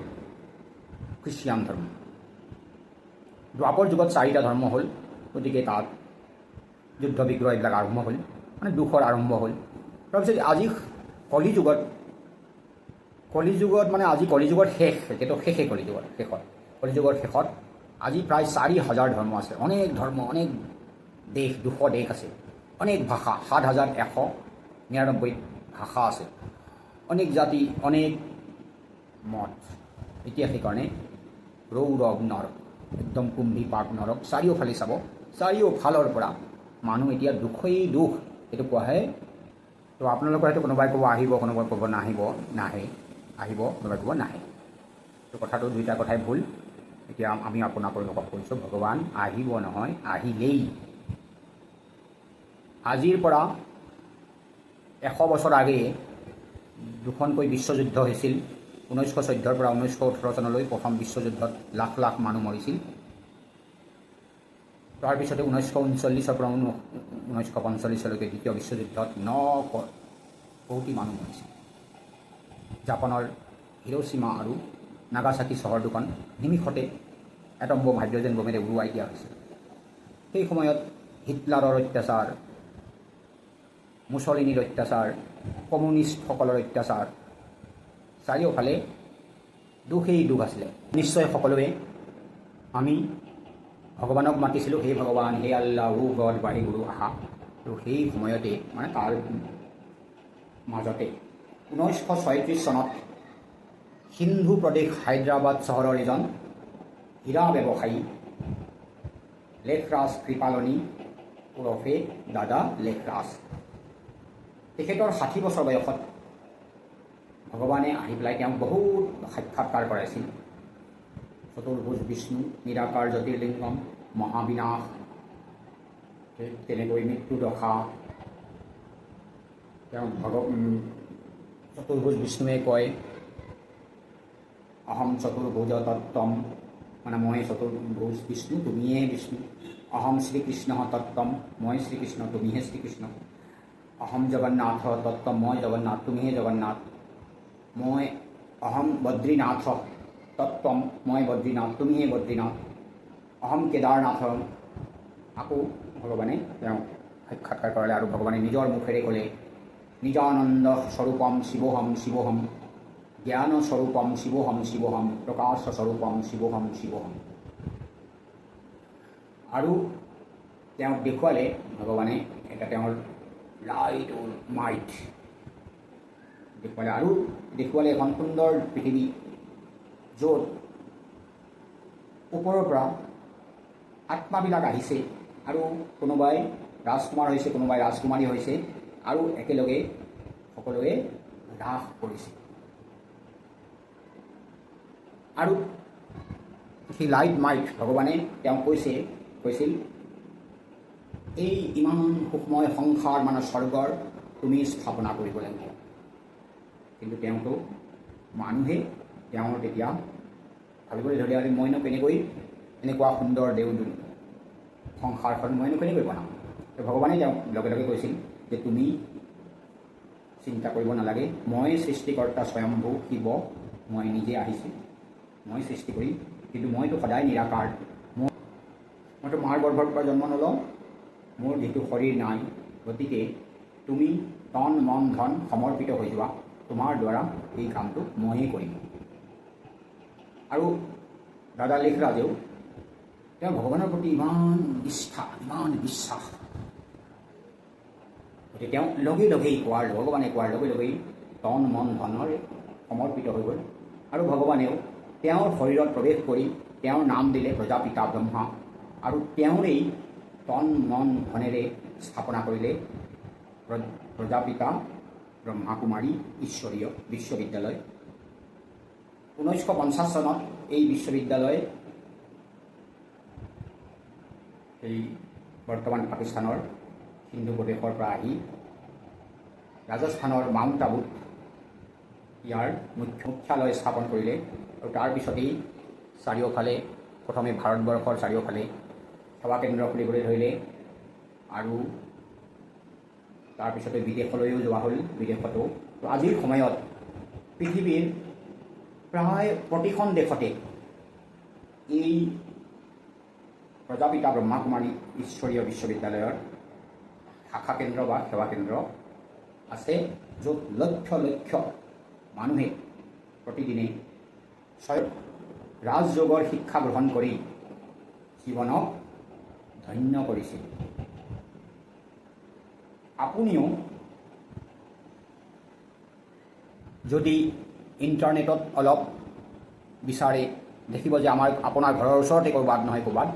A: খ্ৰীষ্টিয়ান ধৰ্ম। দ্বাপৰ যুগত 4টা ধৰ্ম হ'ল। গতিকে তাত যুদ্ধ বিগ্ৰহ এইবিলাক আৰম্ভ হ'ল, মানে দুখৰ আৰম্ভ হ'ল। তাৰপিছত আজি কলিযুগত মানে আজি কলিযুগৰ শেষ, এতিয়াতো শেষে কলিযুগৰ শেষত আজি প্ৰায় 4000 ধৰ্ম আছে। অনেক ধৰ্ম, অনেক দেশ, 200 দেশ আছে, অনেক ভাষা, 7199 ভাষা আছে, অনেক জাতি, অনেক মত। এতিয়া সেইকাৰণে ৰৌৰৱ নৰক, একদম কুম্ভীপাক নৰক, চাৰিওফালে চাব, চাৰিওফালৰ পৰা মানুহ এতিয়া দুখেই দুখ, সেইটো কোৱা হয়। তো আপোনালোকৰ হয়তো কোনোবাই ক'ব আহিব, কোনোবাই ক'ব নাহে, আহিব, কোনোবাই ক'ব নাহে। তো কথাটো দুইটা কথাই ভুল। এতিয়া আমি আপোনালোকক কৈছোঁ, ভগৱান আহিব নহয়, আহিলেই। আজিৰ পৰা 100 বছৰ আগেয়ে দুখনকৈ বিশ্বযুদ্ধ হৈছিল 1914 পৰা 1918 চনলৈ প্ৰথম বিশ্বযুদ্ধত লাখ লাখ মানুহ মৰিছিল। তাৰপিছতে 1939 পৰা 1945 দ্বিতীয় বিশ্বযুদ্ধত 9 কোটি মানুহ মৰিছিল। জাপানৰ হিৰোশ্বিমা আৰু নাগাচাকি চহৰ দুখন নিমিষতে এটম বোম হাইড্ৰজেন বোমেৰে উৰুৱাই দিয়া হৈছিল। সেই সময়ত হিটলাৰৰ অত্যাচাৰ, মুছলিনীৰ অত্যাচাৰ, কমিউনিষ্টসকলৰ অত্যাচাৰ, চাৰিওফালে দুখেই দুখ আছিলে। নিশ্চয় সকলোৱে আমি ভগৱানক মাতিছিলোঁ, হে ভগৱান, হে আল্লাহ, ও গড, বাঢ়ি গুৰু আহা। আৰু সেই সময়তে মানে তাৰ মাজতে 1937 চনত সিন্ধু প্ৰদেশ হায়দৰাবাদ চহৰৰ এজন হীৰা ব্যৱসায়ী লেখৰাজ কৃপালনী ওৰফে দাদা লেখৰাজ, তেখেতৰ 60 বছৰ বয়সত ভগৱানে আহি পেলাই তেওঁক বহুত সাক্ষাৎকাৰ কৰাইছিল। চতুৰ্ভুজ বিষ্ণু, নিৰাকাৰ জ্যোতিৰ্লিংগম, মহাবিনাশ, তেনেকৈ মৃত্যু দশা। তেওঁ চতুৰ্ভুজ বিষ্ণুৱে কয়, অহম চতুৰ্ভুজ তত্ত্বম, মানে মই চতুৰ্ভুজ বিষ্ণু, তুমিহে বিষ্ণু। অহম শ্ৰীকৃষ্ণ তত্ত্বম, মই শ্ৰীকৃষ্ণ, তুমিহে শ্ৰীকৃষ্ণ। অহম জগন্নাথ তত্ত্বম, মই জগন্নাথ, তুমিহে জগন্নাথ। মই অহম বদ্ৰীনাথ তত্ত্বম, মই বদ্ৰীনাথ, তুমিহে বদ্ৰীনাথ। অহম কেদাৰনাথ। আকৌ ভগৱানে তেওঁক সাক্ষাৎকাৰ কৰালে আৰু ভগৱানে নিজৰ মুখেৰে ক'লে, নিজানন্দ স্বৰূপম শিৱোহম শিৱোহম, জ্ঞান স্বৰূপম শিৱোহম শিৱোহম, প্ৰকাশ স্বৰূপম শিৱোহম শিৱোহম। আৰু তেওঁক দেখুৱালে ভগৱানে এটা তেওঁৰ লাইট মাইট দেখুৱালে, আৰু দেখুৱালে এখন সুন্দৰ পৃথিৱী, য'ত ওপৰৰ পৰা আত্মাবিলাক আহিছে, আৰু কোনোবাই ৰাজকুমাৰ হৈছে, কোনোবাই ৰাজকুমাৰী হৈছে, আৰু একেলগে সকলোৱে ৰাস কৰিছে। আৰু সেই লাইট মাইট ভগৱানে তেওঁক কৈছিল, এই ইমান সুখময় সংসাৰ মানে স্বৰ্গৰ তুমি স্থাপনা কৰিব লাগিব। কিন্তু তেওঁতো মানুহে তেওঁৰ তেতিয়া ভাবিবলৈ ধৰিলে, আৰু মইনো কেনেকৈ এনেকুৱা সুন্দৰ সংসাৰখন মইনো কেনেকৈ বনাম। ভগৱানে তেওঁক লগে লগে কৈছিল যে তুমি চিন্তা কৰিব নালাগে, মই সৃষ্টিকৰ্তা স্বয়ম্ভু শিৱ, মই নিজে আহিছোঁ, মই সৃষ্টি কৰিম। কিন্তু মইতো সদায় নিৰাকাৰ, মইতো মাৰ গৰ্ভৰ পৰা জন্ম নলওঁ, মোৰ যিটো শৰীৰ নাই। গতিকে তুমি তন মন ধন সমৰ্পিত হৈ যোৱা, তোমাৰ দ্বাৰা এই কামটো ময়ে কৰিম। আৰু দাদা লেখৰাজেও তেওঁ ভগৱানৰ প্ৰতি ইমান নিষ্ঠা, ইমান বিশ্বাস, গতিকে তেওঁ ভগৱানে কোৱাৰ লগে লগেই তন মন ধনৰে সমৰ্পিত হৈ গ'ল। আৰু ভগৱানেও তেওঁৰ শৰীৰত প্ৰৱেশ কৰি তেওঁৰ নাম দিলে প্ৰজাপিতা ব্ৰহ্মা, আৰু তেওঁৰেই তন মন ধনেৰে স্থাপনা কৰিলে প্ৰজাপিতা ব্ৰহ্মা কুমাৰী ঈশ্বৰীয় বিশ্ববিদ্যালয়। 1950 চনত এই বিশ্ববিদ্যালয় এই বৰ্তমান পাকিস্তানৰ হিন্দু প্ৰদেশৰ পৰা আহি ৰাজস্থানৰ মাউণ্ট আবুত ইয়াৰ মুখ্যালয় স্থাপন কৰিলে। আৰু তাৰপিছতেই চাৰিওফালে, প্ৰথমে ভাৰতবৰ্ষৰ চাৰিওফালে সেৱা কেন্দ্ৰ খুলিবলৈ ধৰিলে, আৰু তাৰপিছতে বিদেশলৈও যোৱা হ'ল, বিদেশতো। তো আজিৰ সময়ত পৃথিৱীৰ প্ৰায় প্ৰতিখন দেশতে এই প্ৰজাপিতা ব্ৰহ্মাকুমাৰী ঈশ্বৰীয় বিশ্ববিদ্যালয়ৰ শাখা কেন্দ্ৰ বা সেৱা কেন্দ্ৰ আছে, য'ত লক্ষ লক্ষ মানুহে প্ৰতিদিনে ৰাজযোগৰ শিক্ষা গ্ৰহণ কৰি জীৱনক ধন্য কৰিছিল। আপুনিও যদি ইণ্টাৰনেটত অলপ বিচাৰে, দেখিব যে আপোনাৰ ঘৰৰ ওচৰতে ক'ৰবাত নহয় ক'ৰবাত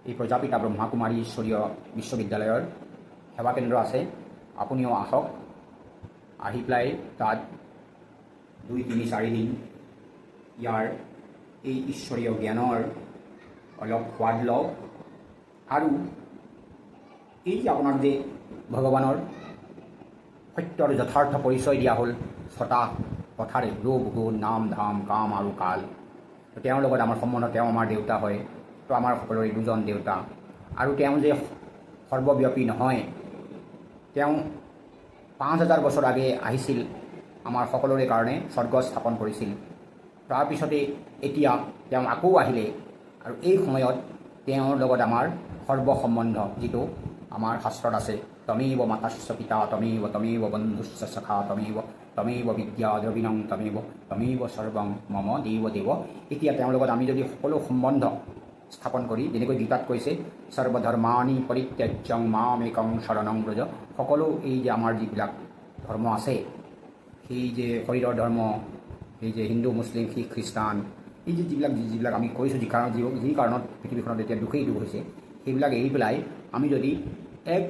A: এই প্ৰজাপিতা ব্ৰহ্মাকুমাৰী ঈশ্বৰীয় বিশ্ববিদ্যালয়ৰ সেৱা কেন্দ্ৰ আছে। আপুনিও আহক, আহি পেলাই তাত 2, 3, 4 দিন ইয়াৰ এই ঈশ্বৰীয় জ্ঞানৰ অলপ সোৱাদ লওক। আৰু এই যে আপোনাক যে ভগৱানৰ সত্যৰ যথাৰ্থ পৰিচয় দিয়া হ'ল 6টা কথাৰে ৰূপ গুণ নাম ধাম কাম আৰু কাল। তো তেওঁৰ লগত আমাৰ সম্বন্ধ, তেওঁ আমাৰ দেউতা হয়। তো আমাৰ সকলোৰে দুজন দেউতা। আৰু তেওঁ যে সৰ্বব্যাপী নহয়, তেওঁ 5000 বছৰ আগে আহিছিল, আমাৰ সকলোৰে কাৰণে স্বৰ্গ স্থাপন কৰিছিল। তাৰপিছতে এতিয়া তেওঁ আকৌ আহিলে, আৰু এই সময়ত তেওঁৰ লগত আমাৰ সৰ্বসম্বন্ধ, যিটো আমাৰ শাস্ত্ৰত আছে, তমেব মাতাস্য পিতা তমেব বন্ধুস্য সখা তমেব বিদ্যা দ্ৰবিণং তমেব সৰ্বং মম দেৱ দেৱ। এতিয়া তেওঁৰ লগত আমি যদি সকলো সম্বন্ধ স্থাপন কৰি, যেনেকৈ গীতাত কৈছে, সৰ্বধৰ্মাণি পৰিত্যাজ্যং মামেকং শৰণং ব্ৰজ, সকলো এই যে আমাৰ যিবিলাক ধৰ্ম আছে, সেই যে শৰীৰৰ ধৰ্ম, এই যে হিন্দু মুছলিম শিখ খ্ৰীষ্টান, এই যে যিবিলাক আমি কৈছোঁ, যি কাৰণত পৃথিৱীখনত এতিয়া দুখেই দুখ হৈছে, সেইবিলাক এৰি পেলাই আমি যদি এক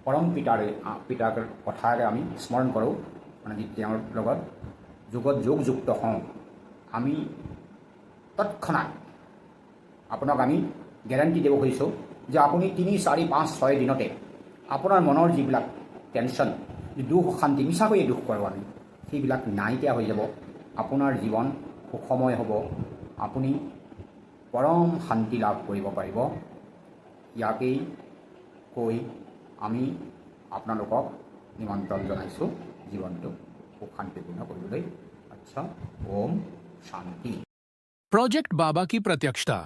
A: পৰম পিতাৰ কথাৰে আমি স্মৰণ কৰোঁ, মানে তেওঁৰ লগত যোগযুক্ত হওঁ, আমি তৎক্ষণাত আপোনাক আমি গেৰাণ্টি দিব খুজিছোঁ যে আপুনি 3, 4, 5, 6 দিনতে আপোনাৰ মনৰ যিবিলাক টেনশ্যন, দুখ অশান্তি, মিছাকৈয়ে দুখ কৰোঁ আমি, সেইবিলাক নাইকিয়া হৈ যাব। আপোনাৰ জীৱন সুখময় হ'ব, আপুনি পৰম শান্তি লাভ কৰিব পাৰিব। ইয়াকেই কৈ আমি আপোনালোকক নিমন্ত্ৰণ জনাইছোঁ জীৱনটো সুখ শান্তিপূৰ্ণ কৰিবলৈ। আচ্ছা, ওম শান্তি।
B: प्रोजेक्ट बाबा की प्रत्यक्षता।